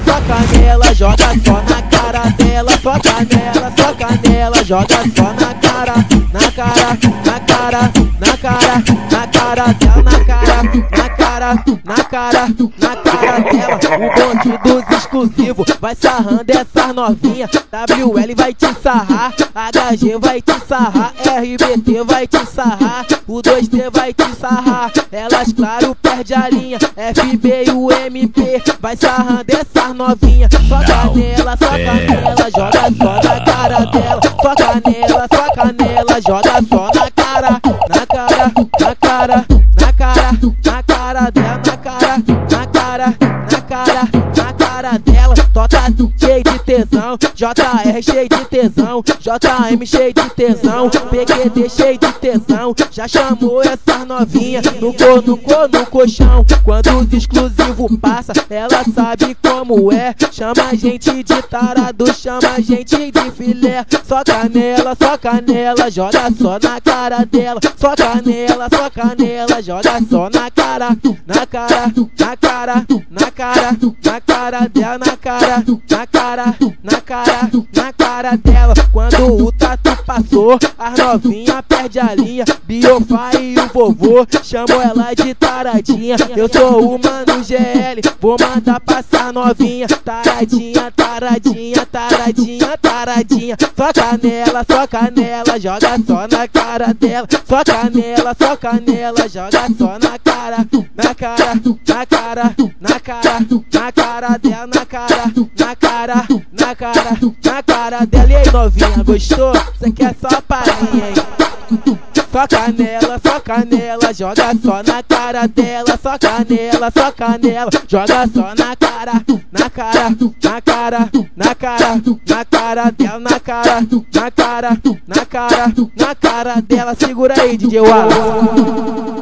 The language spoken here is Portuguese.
Só canela, joga só na cara dela. Só canela, joga só na cara, na cara, na cara, na cara, na cara dela, na cara, na cara, na cara, na cara dela. O bonde dos exclusivos vai sarrando essas novinhas. WL vai te sarrar, HG vai te sarrar, RBT vai te sarrar, o 2T vai te sarrar. Elas claro perde a linha, FB e o MP vai sarrando essas novinhas. Só canela, joga só na cara dela. Só canela, joga só na cara, na cara, na cara, na cara, na cara dela, na cara, na cara, na cara, na cara dela. Tota cheio de tesão, JR cheio de tesão, JM cheio de tesão, PQD cheio de tesão. Já chamou essas novinhas no colchão. Quando os exclusivos passa, ela sabe como é. Chama a gente de tarado, chama a gente de filé. Só canela, joga só na cara dela. Só canela, joga só na cara, na cara, na cara, na cara, na cara dela, na cara, na cara, na cara, na cara dela. Quando o tatu passou, as novinhas perde a linha. Biofai e o vovô chamou ela de taradinha. Eu sou o mano GL, vou mandar passar novinha. Taradinha, taradinha, taradinha, taradinha. Só canela, joga só na cara dela. Só canela, joga só na cara, na cara, na cara, na cara, na cara dela, na cara, na cara, na cara, na cara dela. E aí novinha, gostou? Cê quer só palhinha, hein? Só canela, joga só na cara dela. Só canela, joga só na cara, na cara, na cara, na cara, na cara dela, na cara, na cara, na cara, na cara dela. Segura aí, DJ Wallace.